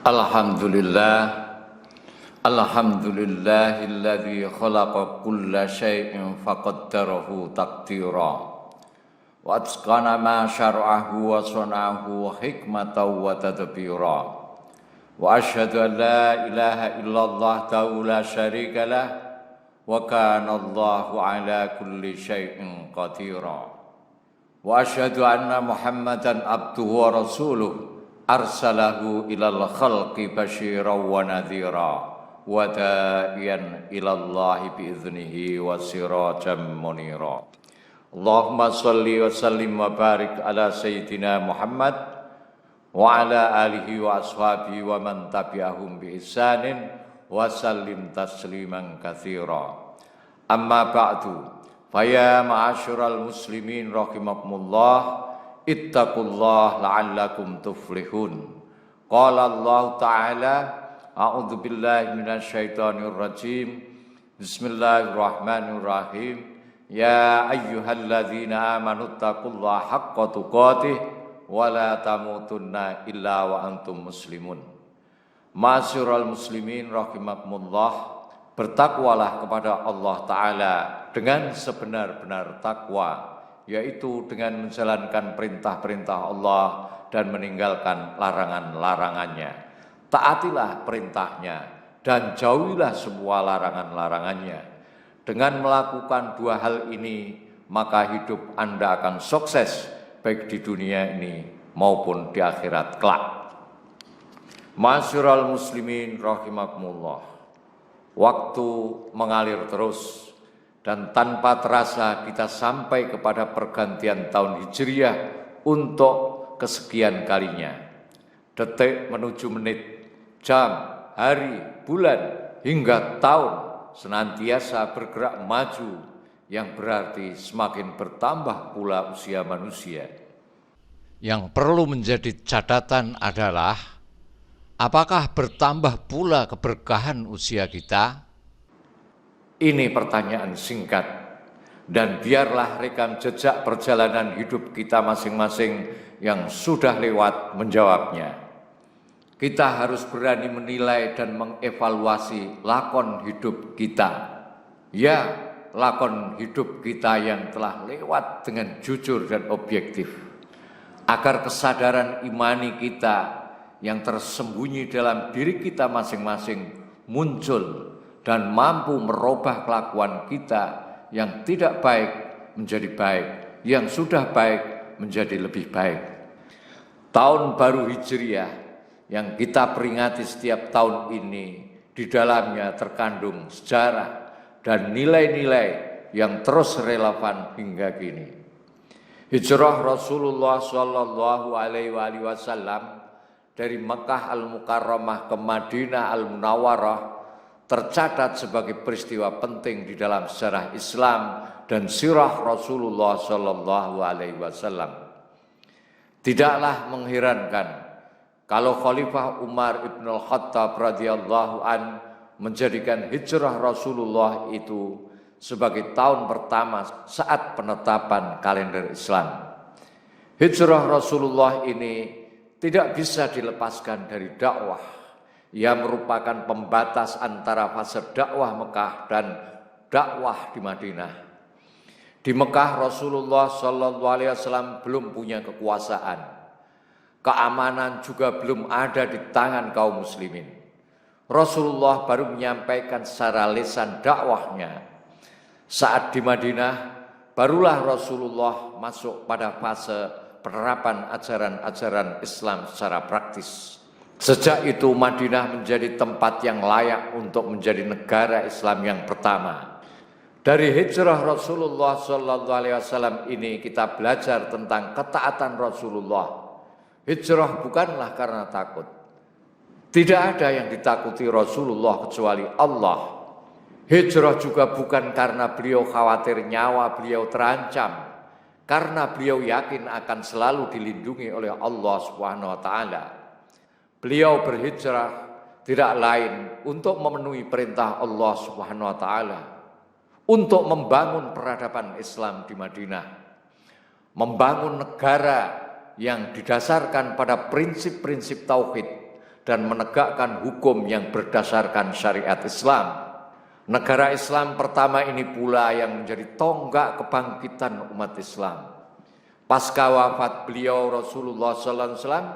Alhamdulillah, alhamdulillahilladzi khalaqa kulla syai'in faqaddarahu taqdira wa atqana ma syar'ahu wa sana'ahu hikmatan wa tadbira wa asyhadu an la ilaha illallah la syarika lah wa kana Allahu ala kulli syai'in qadira wa asyhadu anna Muhammadan abduhu wa rasuluh arsalahu ilal khalqi basyiran wa nadhira wa da'iyan ilallahi biiznihi wa sirajan munira. Allahumma shalli wa sallim wa barik ala sayyidina Muhammad wa ala alihi wa ashabihi wa man tabi'ahum bi ihsanin wa sallim tasliman katsira. Amma ba'du, faya ma'asyiral muslimin rahimakumullah, ittaqullah la'allakum tuflihun. Qala Allah Ta'ala, a'udzu billahi minasyaitonir rajim. Bismillahirrahmanirrahim. Ya ayyuhalladzina amanu taqullaha haqqa tuqatih wa la tamutunna illa wa antum muslimun. Ma'asyiral muslimin rahimakumullah, bertakwalah kepada Allah Ta'ala dengan sebenar-benar takwa, yaitu dengan menjalankan perintah-perintah Allah dan meninggalkan larangan-larangannya. Taatilah perintahnya dan jauhilah semua larangan-larangannya. Dengan melakukan dua hal ini, maka hidup Anda akan sukses baik di dunia ini maupun di akhirat kelak. Ma'asyiral muslimin rahimakumullah, waktu mengalir terus dan tanpa terasa kita sampai kepada pergantian tahun Hijriah untuk kesekian kalinya. Detik menuju menit, jam, hari, bulan, hingga tahun senantiasa bergerak maju, yang berarti semakin bertambah pula usia manusia. Yang perlu menjadi catatan adalah, apakah bertambah pula keberkahan usia kita? Ini pertanyaan singkat, dan biarlah rekam jejak perjalanan hidup kita masing-masing yang sudah lewat menjawabnya. Kita harus berani menilai dan mengevaluasi lakon hidup kita. Ya, lakon hidup kita yang telah lewat dengan jujur dan objektif. Agar kesadaran imani kita yang tersembunyi dalam diri kita masing-masing muncul dan mampu merubah kelakuan kita yang tidak baik menjadi baik, yang sudah baik menjadi lebih baik. Tahun baru Hijriah yang kita peringati setiap tahun ini, di dalamnya terkandung sejarah dan nilai-nilai yang terus relevan hingga kini. Hijrah Rasulullah Shallallahu Alaihi Wasallam dari Mekah Al-Mukarramah ke Madinah Al-Munawwarah tercatat sebagai peristiwa penting di dalam sejarah Islam dan sirah Rasulullah Shallallahu Alaihi Wasallam. Tidaklah mengherankan kalau Khalifah Umar ibn al-Khattab radhiyallahu an menjadikan hijrah Rasulullah itu sebagai tahun pertama saat penetapan kalender Islam. Hijrah Rasulullah ini tidak bisa dilepaskan dari dakwah. Ia merupakan pembatas antara fase dakwah Mekah dan dakwah di Madinah. Di Mekah Rasulullah Shallallahu Alaihi Wasallam belum punya kekuasaan. Keamanan juga belum ada di tangan kaum muslimin. Rasulullah baru menyampaikan secara lisan dakwahnya. Saat di Madinah, barulah Rasulullah masuk pada fase penerapan ajaran-ajaran Islam secara praktis. Sejak itu Madinah menjadi tempat yang layak untuk menjadi negara Islam yang pertama. Dari hijrah Rasulullah SAW ini kita belajar tentang ketaatan Rasulullah. Hijrah bukanlah karena takut. Tidak ada yang ditakuti Rasulullah kecuali Allah. Hijrah juga bukan karena beliau khawatir nyawa beliau terancam, karena beliau yakin akan selalu dilindungi oleh Allah Subhanahu wa taala. Beliau berhijrah tidak lain untuk memenuhi perintah Allah Subhanahu wa taala, untuk membangun peradaban Islam di Madinah, membangun negara yang didasarkan pada prinsip-prinsip tauhid dan menegakkan hukum yang berdasarkan syariat Islam. Negara Islam pertama ini pula yang menjadi tonggak kebangkitan umat Islam. Pasca wafat beliau Rasulullah sallallahu alaihi wasallam,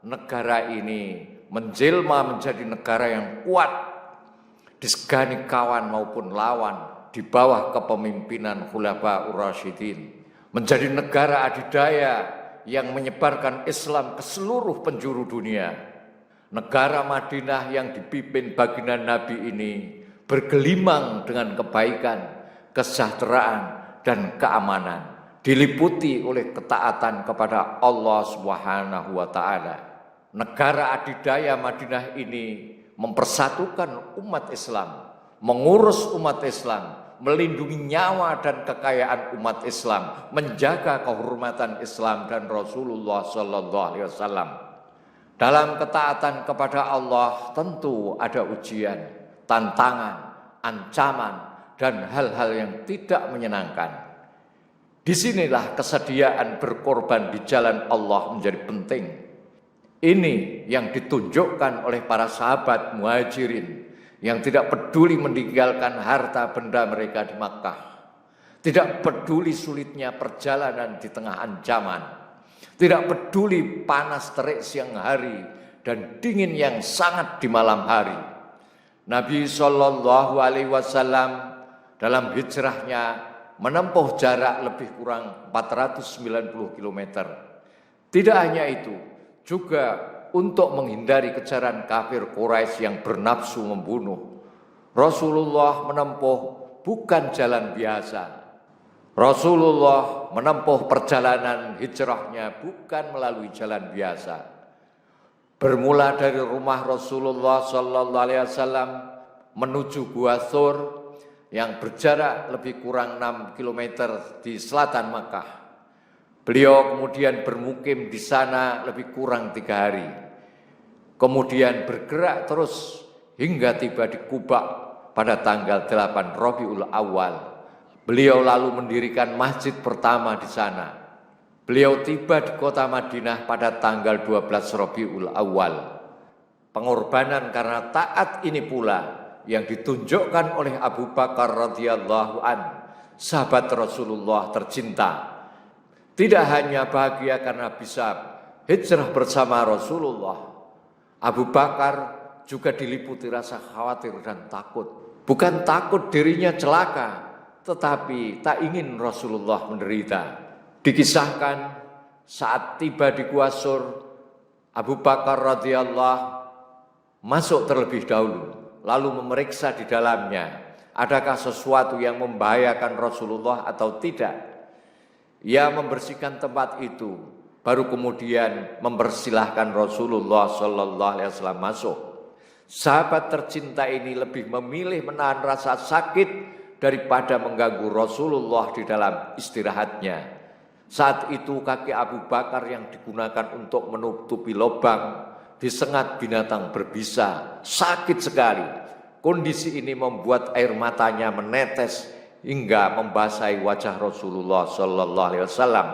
negara ini menjelma menjadi negara yang kuat, disegani kawan maupun lawan di bawah kepemimpinan Khulafaur Rasyidin. Menjadi negara adidaya yang menyebarkan Islam ke seluruh penjuru dunia. Negara Madinah yang dipimpin baginda Nabi ini bergelimang dengan kebaikan, kesejahteraan, dan keamanan. Diliputi oleh ketaatan kepada Allah Subhanahu wa Ta'ala. Negara adidaya Madinah ini mempersatukan umat Islam, mengurus umat Islam, melindungi nyawa dan kekayaan umat Islam, menjaga kehormatan Islam dan Rasulullah sallallahu alaihi wasallam. Dalam ketaatan kepada Allah tentu ada ujian, tantangan, ancaman, dan hal-hal yang tidak menyenangkan. Disinilah kesediaan berkorban di jalan Allah menjadi penting. Ini yang ditunjukkan oleh para sahabat muhajirin yang tidak peduli meninggalkan harta benda mereka di Makkah. Tidak peduli sulitnya perjalanan di tengah ancaman. Tidak peduli panas terik siang hari dan dingin yang sangat di malam hari. Nabi Shallallahu Alaihi Wasallam dalam hijrahnya menempuh jarak lebih kurang 490 km. Tidak hanya itu, juga untuk menghindari kejaran kafir Quraisy yang bernafsu membunuh, Rasulullah menempuh bukan jalan biasa. Rasulullah menempuh perjalanan hijrahnya bukan melalui jalan biasa. Bermula dari rumah Rasulullah sallallahu alaihi wasallam menuju Gua Thur yang berjarak lebih kurang 6 km di selatan Makkah. Beliau kemudian bermukim di sana lebih kurang 3 hari. Kemudian bergerak terus hingga tiba di Quba pada tanggal 8 Rabiul Awal. Beliau lalu mendirikan masjid pertama di sana. Beliau tiba di kota Madinah pada tanggal 12 Rabiul Awal. Pengorbanan karena taat ini pula yang ditunjukkan oleh Abu Bakar radhiyallahu an, sahabat Rasulullah tercinta. Tidak hanya bahagia karena bisa hijrah bersama Rasulullah, Abu Bakar juga diliputi rasa khawatir dan takut. Bukan takut dirinya celaka, tetapi tak ingin Rasulullah menderita. Dikisahkan saat tiba di Gua Thur, Abu Bakar radhiyallahu masuk terlebih dahulu, lalu memeriksa di dalamnya, adakah sesuatu yang membahayakan Rasulullah atau tidak. Ia membersihkan tempat itu, baru kemudian mempersilahkan Rasulullah sallallahu alaihi wasallam masuk. Sahabat tercinta ini lebih memilih menahan rasa sakit daripada mengganggu Rasulullah di dalam istirahatnya. Saat itu kaki Abu Bakar yang digunakan untuk menutupi lubang disengat binatang berbisa, sakit sekali. Kondisi ini membuat air matanya menetes hingga membasahi wajah Rasulullah sallallahu alaihi wasallam.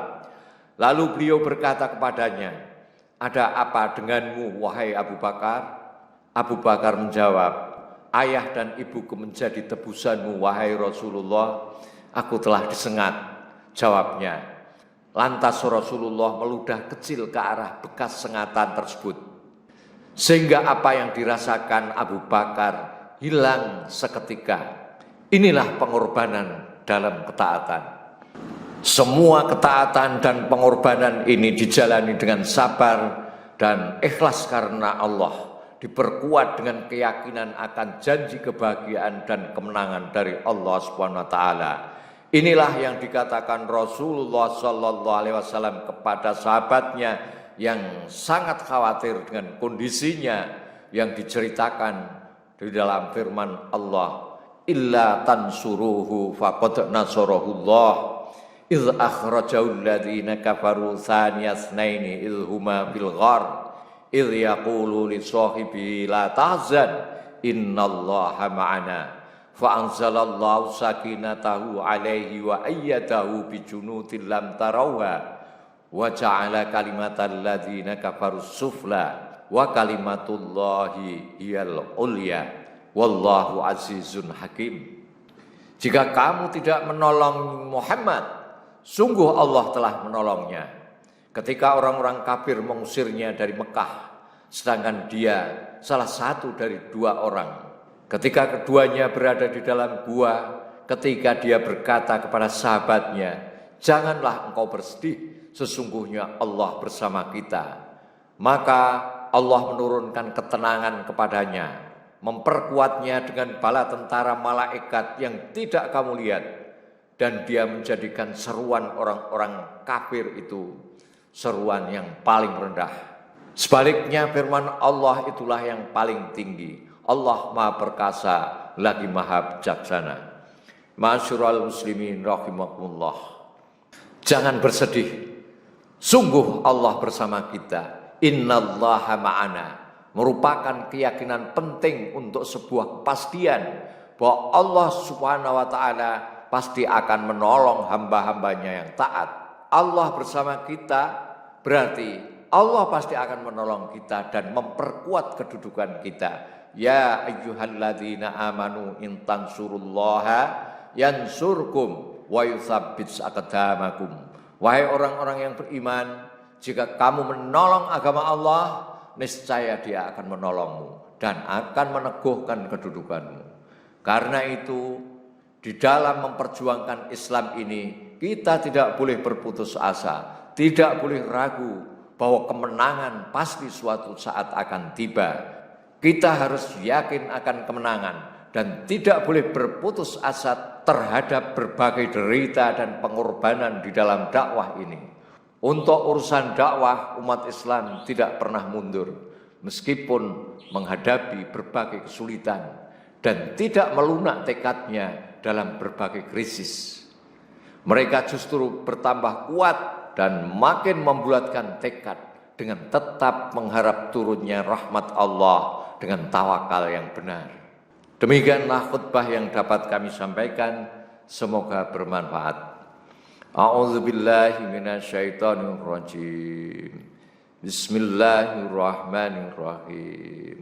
Lalu beliau berkata kepadanya, "Ada apa denganmu wahai Abu Bakar?" Abu Bakar menjawab, "Ayah dan ibuku menjadi tebusanmu wahai Rasulullah. Aku telah disengat." Jawabnya. Lantas Rasulullah meludah kecil ke arah bekas sengatan tersebut, sehingga apa yang dirasakan Abu Bakar hilang seketika. Inilah pengorbanan dalam ketaatan. Semua ketaatan dan pengorbanan ini dijalani dengan sabar dan ikhlas karena Allah, diperkuat dengan keyakinan akan janji kebahagiaan dan kemenangan dari Allah Subhanahu wa taala. Inilah yang dikatakan Rasulullah sallallahu alaihi wasallam kepada sahabatnya yang sangat khawatir dengan kondisinya yang diceritakan di dalam firman Allah, "Illa tansuruhu faqad nasarahullah idz akhrajahu alladziina kafaru tsaniyasnaini idz huma fil ghar idz yaqulu li sahibihi la tahzan innallaha ma'ana fa anzalallahu sakinatahu alaihi wa ayyadahu bi junudin lam tarawha wa ja'ala kalimatal ladzina kafaru sufla wa kalimatullahi hiyal ulya wallahu azizun hakim. Jika kamu tidak menolong Muhammad, sungguh Allah telah menolongnya. Ketika orang-orang kafir mengusirnya dari Mekah, sedangkan dia salah satu dari 2 orang. Ketika keduanya berada di dalam gua, ketika dia berkata kepada sahabatnya, "Janganlah engkau bersedih, sesungguhnya Allah bersama kita." Maka Allah menurunkan ketenangan kepadanya, memperkuatnya dengan bala tentara malaikat yang tidak kamu lihat, dan dia menjadikan seruan orang-orang kafir itu seruan yang paling rendah. Sebaliknya firman Allah itulah yang paling tinggi. Allah Maha Perkasa lagi Maha Bijaksana. Ma'asyiral muslimin rahimakumullah. Jangan bersedih. Sungguh Allah bersama kita. Innallaha ma'ana. Merupakan keyakinan penting untuk sebuah kepastian bahwa Allah Subhanahu wa taala pasti akan menolong hamba-hambanya yang taat. Allah bersama kita berarti Allah pasti akan menolong kita dan memperkuat kedudukan kita. Ya ayyuhalladzina amanu in tansurullaha yansurkum wa yutsabbits aqdamakum. Wahai orang-orang yang beriman, jika kamu menolong agama Allah, niscaya Dia akan menolongmu dan akan meneguhkan kedudukanmu. Karena itu, di dalam memperjuangkan Islam ini, kita tidak boleh berputus asa, tidak boleh ragu bahwa kemenangan pasti suatu saat akan tiba. Kita harus yakin akan kemenangan dan tidak boleh berputus asa terhadap berbagai derita dan pengorbanan di dalam dakwah ini. Untuk urusan dakwah, umat Islam tidak pernah mundur meskipun menghadapi berbagai kesulitan dan tidak melunak tekadnya dalam berbagai krisis. Mereka justru bertambah kuat dan makin membulatkan tekad dengan tetap mengharap turunnya rahmat Allah dengan tawakal yang benar. Demikianlah khutbah yang dapat kami sampaikan, semoga bermanfaat. A'udzubillahi minasyaitonirrajim. Bismillahirrahmanirrahim.